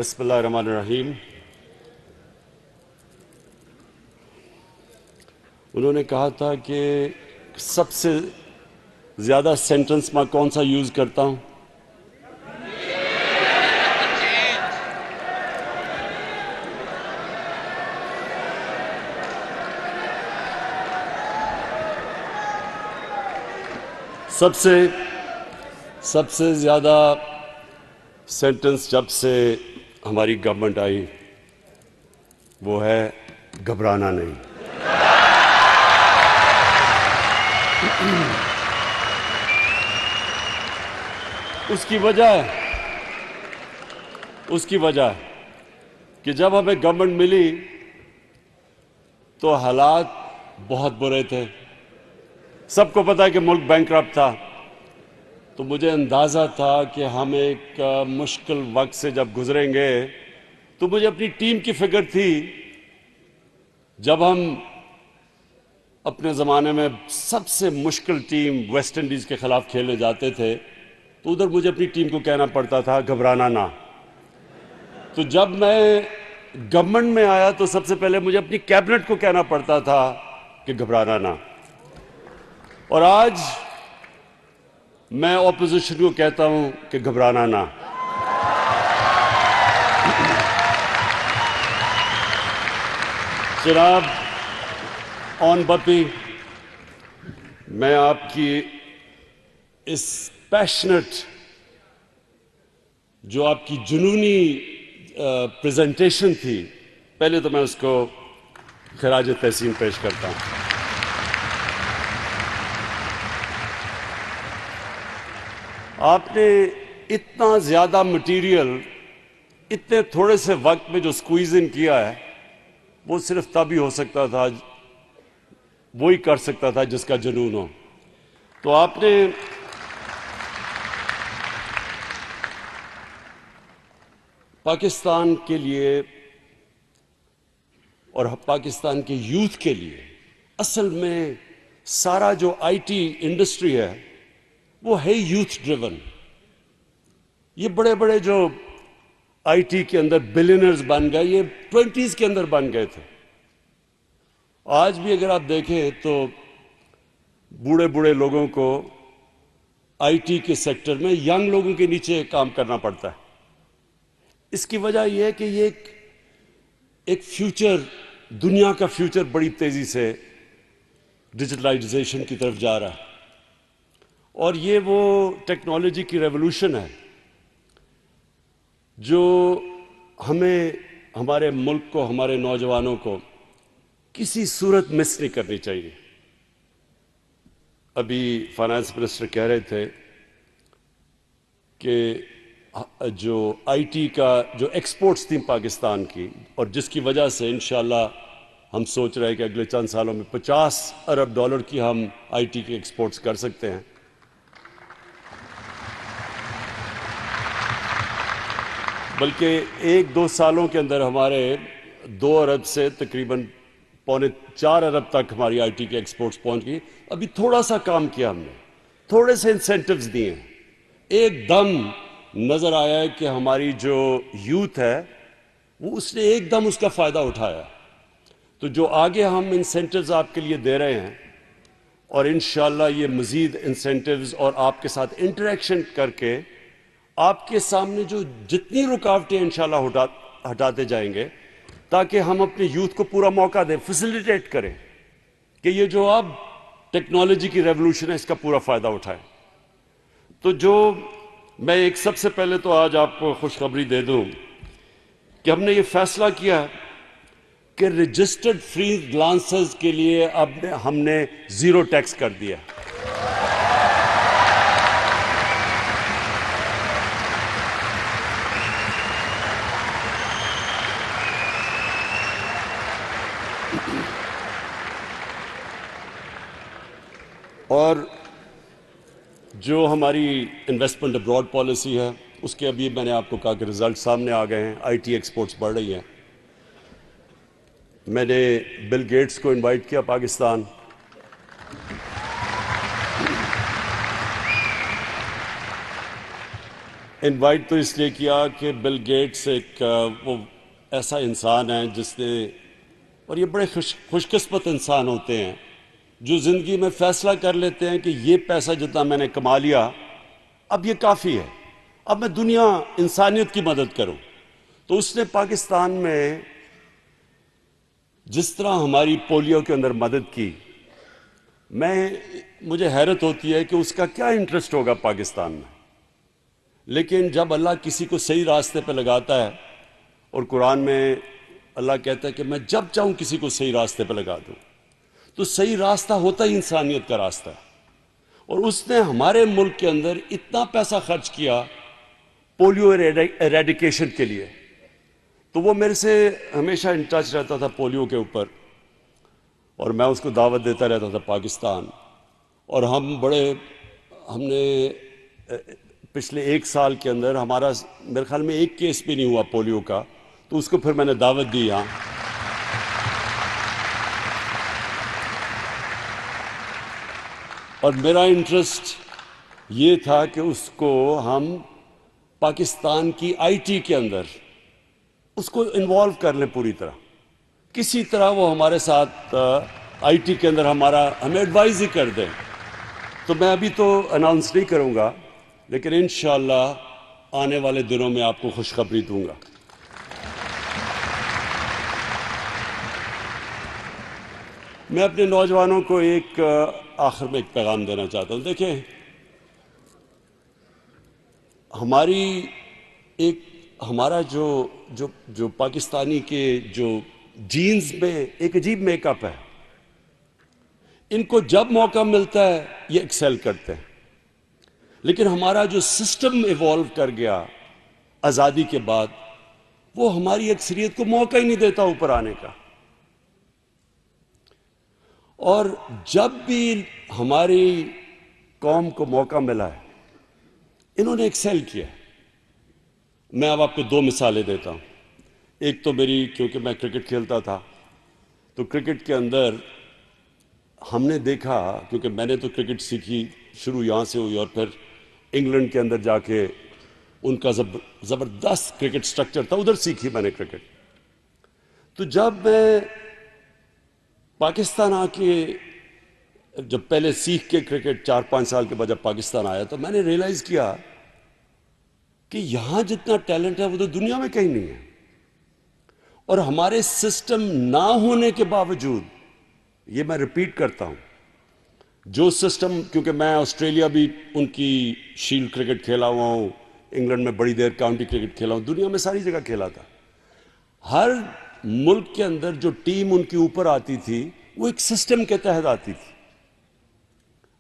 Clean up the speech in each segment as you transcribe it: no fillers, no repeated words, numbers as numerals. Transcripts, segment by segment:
بسم اللہ الرحمن الرحیم. انہوں نے کہا تھا کہ سب سے زیادہ سینٹنس میں کون سا یوز کرتا ہوں؟ سب سے زیادہ سینٹنس جب سے ہماری گورنمنٹ آئی وہ ہے گھبرانا نہیں. اس کی وجہ کہ جب ہمیں گورنمنٹ ملی تو حالات بہت برے تھے. سب کو پتا ہے کہ ملک بینکرپٹ تھا. تو مجھے اندازہ تھا کہ ہم ایک مشکل وقت سے جب گزریں گے تو مجھے اپنی ٹیم کی فکر تھی. جب ہم اپنے زمانے میں سب سے مشکل ٹیم ویسٹ انڈیز کے خلاف کھیلنے جاتے تھے تو ادھر مجھے اپنی ٹیم کو کہنا پڑتا تھا گھبرانا نہ. تو جب میں گورنمنٹ میں آیا تو سب سے پہلے مجھے اپنی کیبنٹ کو کہنا پڑتا تھا کہ گھبرانا نہ. اور آج میں اپوزیشن کو کہتا ہوں کہ گھبرانا نہ. جناب اون بپی، میں آپ کی اس پیشنٹ جو آپ کی جنونی پریزنٹیشن تھی، پہلے تو میں اس کو خراج تحسین پیش کرتا ہوں. آپ نے اتنا زیادہ مٹیریل اتنے تھوڑے سے وقت میں جو سکویز ان کیا ہے وہ صرف تب ہی ہو سکتا تھا، وہی کر سکتا تھا جس کا جنون ہو. تو آپ نے پاکستان کے لیے اور پاکستان کے یوتھ کے لیے، اصل میں سارا جو آئی ٹی انڈسٹری ہے وہ ہے یوتھ ڈریون. یہ بڑے بڑے جو آئی ٹی کے اندر بلینئرز بن گئے یہ 20s کے اندر بن گئے تھے. آج بھی اگر آپ دیکھیں تو بوڑھے بوڑھے لوگوں کو آئی ٹی کے سیکٹر میں ینگ لوگوں کے نیچے کام کرنا پڑتا ہے. اس کی وجہ یہ ہے کہ یہ ایک فیوچر، دنیا کا فیوچر بڑی تیزی سے ڈیجیٹلائزیشن کی طرف جا رہا ہے. اور یہ وہ ٹیکنالوجی کی ریولوشن ہے جو ہمیں، ہمارے ملک کو، ہمارے نوجوانوں کو کسی صورت مس نہیں کرنی چاہیے. ابھی فائنانس منسٹر کہہ رہے تھے کہ جو آئی ٹی کا جو ایکسپورٹس تھیں پاکستان کی، اور جس کی وجہ سے انشاءاللہ ہم سوچ رہے ہیں کہ اگلے چند سالوں میں $50 ارب کی ہم آئی ٹی کے ایکسپورٹس کر سکتے ہیں. بلکہ 1-2 سالوں کے اندر ہمارے 2 ارب سے تقریباً 3.25 ارب تک ہماری آئی ٹی کے ایکسپورٹس پہنچ گئی. ابھی تھوڑا سا کام کیا ہم نے، تھوڑے سے انسینٹیوز دیے ہیں. ایک دم نظر آیا ہے کہ ہماری جو یوتھ ہے وہ اس نے ایک دم اس کا فائدہ اٹھایا. تو جو آگے ہم انسینٹیوز آپ کے لیے دے رہے ہیں، اور انشاءاللہ یہ مزید انسینٹیوز اور آپ کے ساتھ انٹریکشن کر کے آپ کے سامنے جو جتنی رکاوٹیں انشاءاللہ ہٹاتے جائیں گے تاکہ ہم اپنے یوتھ کو پورا موقع دیں، فیسیلیٹیٹ کریں کہ یہ جو اب ٹیکنالوجی کی ریولوشن ہے اس کا پورا فائدہ اٹھائیں. تو جو میں ایک سب سے پہلے تو آج آپ کو خوشخبری دے دوں کہ ہم نے یہ فیصلہ کیا کہ رجسٹرڈ فری لانسرز کے لیے اب ہم نے 0 ٹیکس کر دیا. اور جو ہماری انویسٹمنٹ ابراڈ پالیسی ہے اس کے ابھی میں نے آپ کو کہا کہ رزلٹ سامنے آ گئے ہیں. آئی ٹی ایکسپورٹس بڑھ رہی ہیں. میں نے بل گیٹس کو انوائٹ کیا پاکستان. انوائٹ تو اس لیے کیا کہ بل گیٹس ایک وہ ایسا انسان ہے جس نے، اور یہ بڑے خوش قسمت انسان ہوتے ہیں جو زندگی میں فیصلہ کر لیتے ہیں کہ یہ پیسہ جتنا میں نے کما لیا اب یہ کافی ہے، اب میں دنیا انسانیت کی مدد کروں. تو اس نے پاکستان میں جس طرح ہماری پولیو کے اندر مدد کی، مجھے حیرت ہوتی ہے کہ اس کا کیا انٹرسٹ ہوگا پاکستان میں. لیکن جب اللہ کسی کو صحیح راستے پہ لگاتا ہے، اور قرآن میں اللہ کہتا ہے کہ میں جب چاہوں کسی کو صحیح راستے پہ لگا دوں، تو صحیح راستہ ہوتا ہی انسانیت کا راستہ ہے. اور اس نے ہمارے ملک کے اندر اتنا پیسہ خرچ کیا پولیو ایریڈیکیشن کے لیے. تو وہ میرے سے ہمیشہ ان ٹچ رہتا تھا پولیو کے اوپر، اور میں اس کو دعوت دیتا رہتا تھا پاکستان. اور ہم نے پچھلے 1 سال کے اندر ہمارا میرے خیال میں 1 کیس بھی نہیں ہوا پولیو کا، تو اس کو پھر میں نے دعوت دی یہاں. اور میرا انٹرسٹ یہ تھا کہ اس کو ہم پاکستان کی آئی ٹی کے اندر اس کو انوالو کر لیں پوری طرح، کسی طرح وہ ہمارے ساتھ آئی ٹی کے اندر ہمیں ایڈوائز ہی کر دیں. تو میں ابھی تو اناؤنس نہیں کروں گا، لیکن انشاءاللہ آنے والے دنوں میں آپ کو خوشخبری دوں گا. میں اپنے نوجوانوں کو آخر میں ایک پیغام دینا چاہتا ہوں. دیکھیں، ہمارا جو پاکستانی کے جو جینز میں ایک عجیب میک اپ ہے. ان کو جب موقع ملتا ہے یہ ایکسل کرتے ہیں، لیکن ہمارا جو سسٹم ایوالو کر گیا آزادی کے بعد، وہ ہماری اکثریت کو موقع ہی نہیں دیتا اوپر آنے کا. اور جب بھی ہماری قوم کو موقع ملا ہے انہوں نے ایکسل کیا. میں اب آپ کو 2 مثالیں دیتا ہوں. ایک تو میری، کیونکہ میں کرکٹ کھیلتا تھا، تو کرکٹ کے اندر ہم نے دیکھا، کیونکہ میں نے تو کرکٹ سیکھی شروع یہاں سے ہوئی، اور پھر انگلینڈ کے اندر جا کے ان کا زبردست کرکٹ سٹرکچر تھا، ادھر سیکھی میں نے کرکٹ. تو جب میں پاکستان آ کے جب پہلے سیکھ کے کرکٹ 4-5 سال کے بعد جب پاکستان آیا، تو میں نے ریئلائز کیا کہ یہاں جتنا ٹیلنٹ ہے وہ تو دنیا میں کہیں نہیں ہے. اور ہمارے سسٹم نہ ہونے کے باوجود، یہ میں ریپیٹ کرتا ہوں، جو سسٹم، کیونکہ میں آسٹریلیا بھی ان کی شیلڈ کرکٹ کھیلا ہوا ہوں، انگلینڈ میں بڑی دیر کاؤنٹی کرکٹ کھیلا ہوں، دنیا میں ساری جگہ کھیلا تھا. ہر ملک کے اندر جو ٹیم ان کی اوپر آتی تھی وہ ایک سسٹم کے تحت آتی تھی.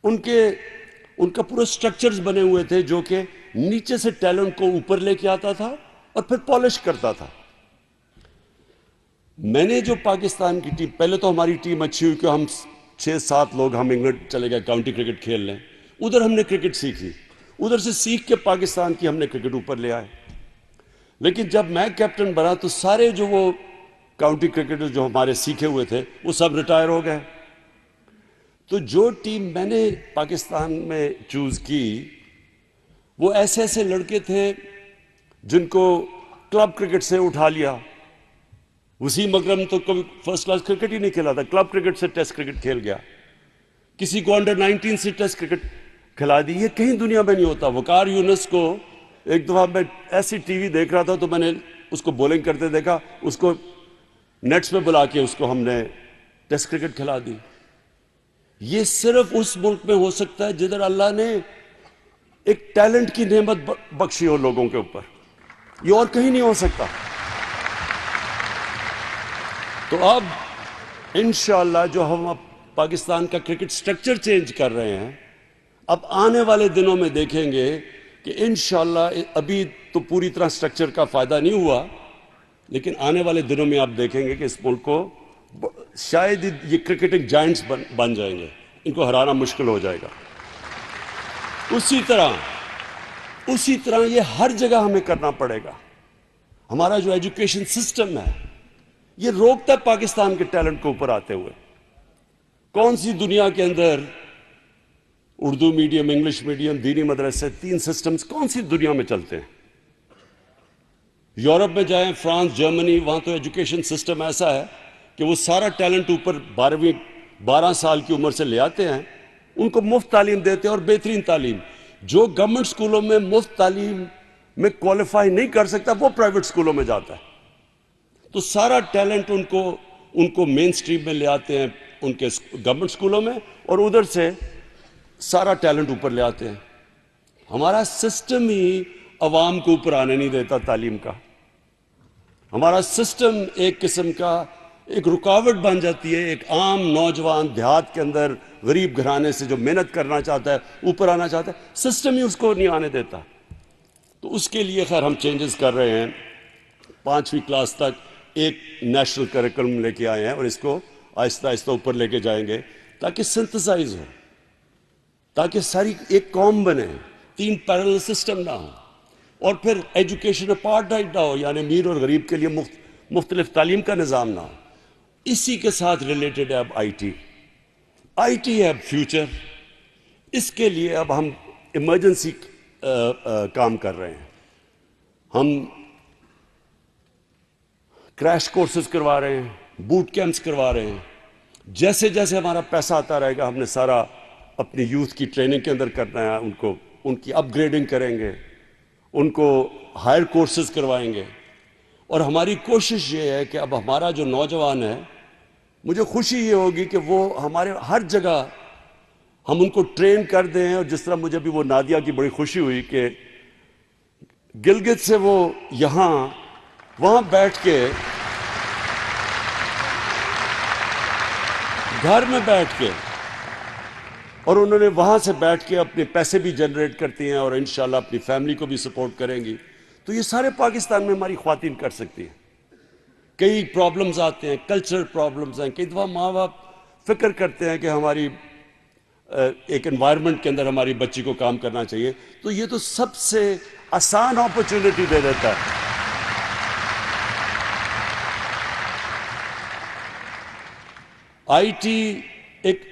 ان کا پورا سٹرکچرز بنے ہوئے تھے جو کہ نیچے سے ٹیلنٹ کو اوپر لے کے آتا تھا اور پھر پالش کرتا تھا. میں نے جو پاکستان کی ٹیم، پہلے تو ہماری ٹیم اچھی ہوئی کہ ہم 6-7 لوگ ہم انگلینڈ چلے گئے کاؤنٹی کرکٹ کھیل لیں، ادھر ہم نے کرکٹ سیکھی، ادھر سے سیکھ کے پاکستان کی ہم نے کرکٹ اوپر لے آئے. لیکن جب میں کیپٹن بنا تو سارے جو وہ کاؤنٹی کرکٹر جو ہمارے سیکھے ہوئے تھے وہ سب ریٹائر ہو گئے. تو جو ٹیم میں نے پاکستان میں چوز کی وہ ایسے لڑکے تھے جن کو کلب کرکٹ سے اٹھا لیا. وسیم اکرم تو کبھی فرسٹ کلاس کرکٹ ہی نہیں کھیلا تھا، کلب کرکٹ سے ٹیسٹ کرکٹ کھیل گیا. کسی کو انڈر 19 سے ٹیسٹ کرکٹ کھلا دی. یہ کہیں دنیا میں نہیں ہوتا. وقار یونس کو ایک دفعہ میں ایسی ٹی وی دیکھ رہا تھا تو میں نے اس کو بولنگ کرتے دیکھا، اس کو نیٹس میں بلا کے اس کو ہم نے ٹیسٹ کرکٹ کھلا دی. یہ صرف اس ملک میں ہو سکتا ہے جدھر اللہ نے ایک ٹیلنٹ کی نعمت بخشی ہو لوگوں کے اوپر. یہ اور کہیں نہیں ہو سکتا. تو اب انشاءاللہ جو ہم اب پاکستان کا کرکٹ سٹرکچر چینج کر رہے ہیں، اب آنے والے دنوں میں دیکھیں گے کہ انشاءاللہ ابھی تو پوری طرح سٹرکچر کا فائدہ نہیں ہوا، لیکن آنے والے دنوں میں آپ دیکھیں گے کہ اس ملک کو شاید یہ کرکٹنگ جائنٹس بن جائیں گے، ان کو ہرانا مشکل ہو جائے گا. اسی طرح یہ ہر جگہ ہمیں کرنا پڑے گا. ہمارا جو ایجوکیشن سسٹم ہے یہ روکتا ہے پاکستان کے ٹیلنٹ کو اوپر آتے ہوئے. کون سی دنیا کے اندر اردو میڈیم، انگلش میڈیم، دینی مدرسے، 3 سسٹمز کون سی دنیا میں چلتے ہیں؟ یورپ میں جائیں، فرانس، جرمنی، وہاں تو ایجوکیشن سسٹم ایسا ہے کہ وہ سارا ٹیلنٹ اوپر 12 سال کی عمر سے لے آتے ہیں، ان کو مفت تعلیم دیتے ہیں اور بہترین تعلیم. جو گورنمنٹ سکولوں میں مفت تعلیم میں کوالیفائی نہیں کر سکتا وہ پرائیویٹ سکولوں میں جاتا ہے. تو سارا ٹیلنٹ ان کو مین سٹریم میں لے آتے ہیں ان کے گورنمنٹ سکولوں میں، اور ادھر سے سارا ٹیلنٹ اوپر لے آتے ہیں. ہمارا سسٹم ہی عوام کو اوپر آنے نہیں دیتا تعلیم کا. ہمارا سسٹم ایک قسم کا ایک رکاوٹ بن جاتی ہے. ایک عام نوجوان دیہات کے اندر غریب گھرانے سے جو محنت کرنا چاہتا ہے، اوپر آنا چاہتا ہے، سسٹم ہی اس کو نہیں آنے دیتا. تو اس کے لیے خیر ہم چینجز کر رہے ہیں. 5ویں کلاس تک ایک نیشنل کریکلم لے کے آئے ہیں اور اس کو آہستہ آہستہ اوپر لے کے جائیں گے تاکہ سنتھسائز ہو، تاکہ ساری ایک قوم بنے، 3 پیرلل سسٹم نہ ہو، اور پھر ایجوکیشن اپارٹائڈ نہ ہو، یعنی امیر اور غریب کے لیے مختلف تعلیم کا نظام نہ ہو. اسی کے ساتھ ریلیٹڈ ہے اب آئی ٹی ہے اب فیوچر. اس کے لیے اب ہم ایمرجنسی کام کر رہے ہیں. ہم کریش کورسز کروا رہے ہیں، بوٹ کیمپس کروا رہے ہیں. جیسے جیسے ہمارا پیسہ آتا رہے گا ہم نے سارا اپنی یوتھ کی ٹریننگ کے اندر کرنا ہے. ان کی اپ گریڈنگ کریں گے، ان کو ہائر کورسز کروائیں گے. اور ہماری کوشش یہ ہے کہ اب ہمارا جو نوجوان ہے، مجھے خوشی یہ ہوگی کہ وہ ہمارے ہر جگہ ہم ان کو ٹرین کر دیں. اور جس طرح مجھے بھی وہ نادیہ کی بڑی خوشی ہوئی کہ گلگت سے وہ وہاں بیٹھ کے گھر میں بیٹھ کے، اور انہوں نے وہاں سے بیٹھ کے اپنے پیسے بھی جنریٹ کرتی ہیں اور انشاءاللہ اپنی فیملی کو بھی سپورٹ کریں گی. تو یہ سارے پاکستان میں ہماری خواتین کر سکتی ہیں. کئی پرابلمز آتے ہیں، کلچرل پرابلمز ہیں. کئی دفعہ ماں باپ فکر کرتے ہیں کہ ہماری ایک انوائرمنٹ کے اندر ہماری بچی کو کام کرنا چاہیے، تو یہ تو سب سے آسان اپرچونٹی دے دیتا ہے. آئی ٹی ایک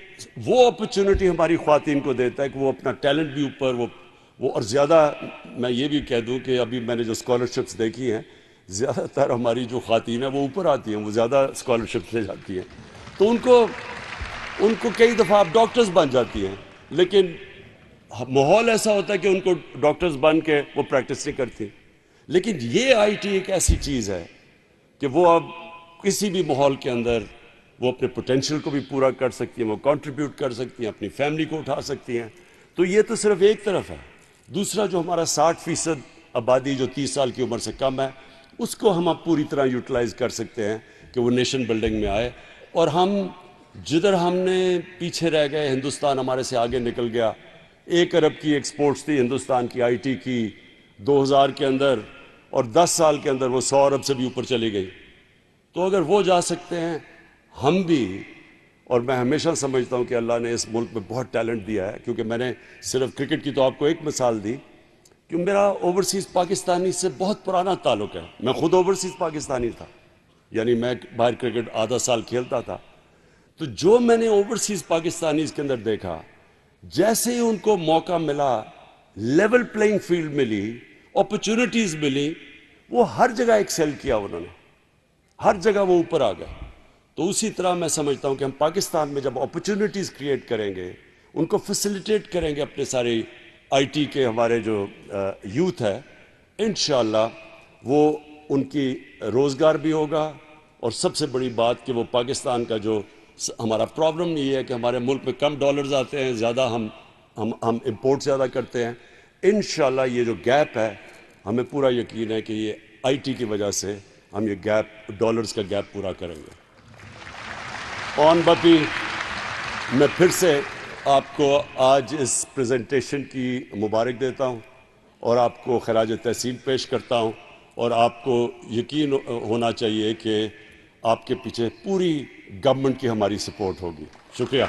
وہ اپرچونٹی ہماری خواتین کو دیتا ہے کہ وہ اپنا ٹیلنٹ بھی اوپر وہ اور زیادہ میں یہ بھی کہہ دوں کہ ابھی میں نے جو اسکالرشپس دیکھی ہیں، زیادہ تر ہماری جو خواتین ہیں وہ اوپر آتی ہیں، وہ زیادہ اسکالرشپس لے جاتی ہیں. تو ان کو کئی دفعہ آپ ڈاکٹرز بن جاتی ہیں، لیکن ماحول ایسا ہوتا ہے کہ ان کو ڈاکٹرز بن کے وہ پریکٹس نہیں کرتی. لیکن یہ آئی ٹی ایک ایسی چیز ہے کہ وہ اب کسی بھی ماحول کے اندر وہ اپنے پوٹینشیل کو بھی پورا کر سکتی ہیں، وہ کنٹریبیوٹ کر سکتی ہیں، اپنی فیملی کو اٹھا سکتی ہیں. تو یہ تو صرف ایک طرف ہے. دوسرا جو ہمارا 60% آبادی جو 30 سال کی عمر سے کم ہے، اس کو ہم اب پوری طرح یوٹیلائز کر سکتے ہیں کہ وہ نیشن بلڈنگ میں آئے. اور جدھر ہم نے پیچھے رہ گئے، ہندوستان ہمارے سے آگے نکل گیا. 1 ارب کی ایکسپورٹس تھی ہندوستان کی آئی ٹی کی 2000 کے اندر، اور 10 سال کے اندر وہ 100 ارب سے بھی اوپر چلی گئی. تو اگر وہ جا سکتے ہیں ہم بھی. اور میں ہمیشہ سمجھتا ہوں کہ اللہ نے اس ملک میں بہت ٹیلنٹ دیا ہے، کیونکہ میں نے صرف کرکٹ کی تو آپ کو ایک مثال دی کہ میرا اوورسیز پاکستانی سے بہت پرانا تعلق ہے. میں خود اوورسیز پاکستانی تھا، یعنی میں باہر کرکٹ آدھا سال کھیلتا تھا. تو جو میں نے اوورسیز پاکستانیز کے اندر دیکھا، جیسے ہی ان کو موقع ملا، لیول پلینگ فیلڈ ملی، اپرچونٹیز ملی، وہ ہر جگہ ایکسیل کیا. انہوں نے ہر جگہ وہ اوپر آ گئے. تو اسی طرح میں سمجھتا ہوں کہ ہم پاکستان میں جب اپرچونٹیز کریٹ کریں گے، ان کو فیسیلیٹیٹ کریں گے، اپنے سارے آئی ٹی کے ہمارے جو یوتھ ہے، انشاءاللہ وہ ان کی روزگار بھی ہوگا. اور سب سے بڑی بات کہ وہ پاکستان کا جو ہمارا پرابلم یہ ہے کہ ہمارے ملک میں کم ڈالرز آتے ہیں، زیادہ ہم امپورٹ زیادہ کرتے ہیں. انشاءاللہ یہ جو گیپ ہے، ہمیں پورا یقین ہے کہ یہ آئی ٹی کی وجہ سے ہم یہ گیپ، ڈالرز کا گیپ پورا کریں گے. آن باپی میں پھر سے آپ کو آج اس پریزنٹیشن کی مبارک دیتا ہوں اور آپ کو خراج تحسین پیش کرتا ہوں. اور آپ کو یقین ہونا چاہیے کہ آپ کے پیچھے پوری گورنمنٹ کی ہماری سپورٹ ہوگی. شکریہ.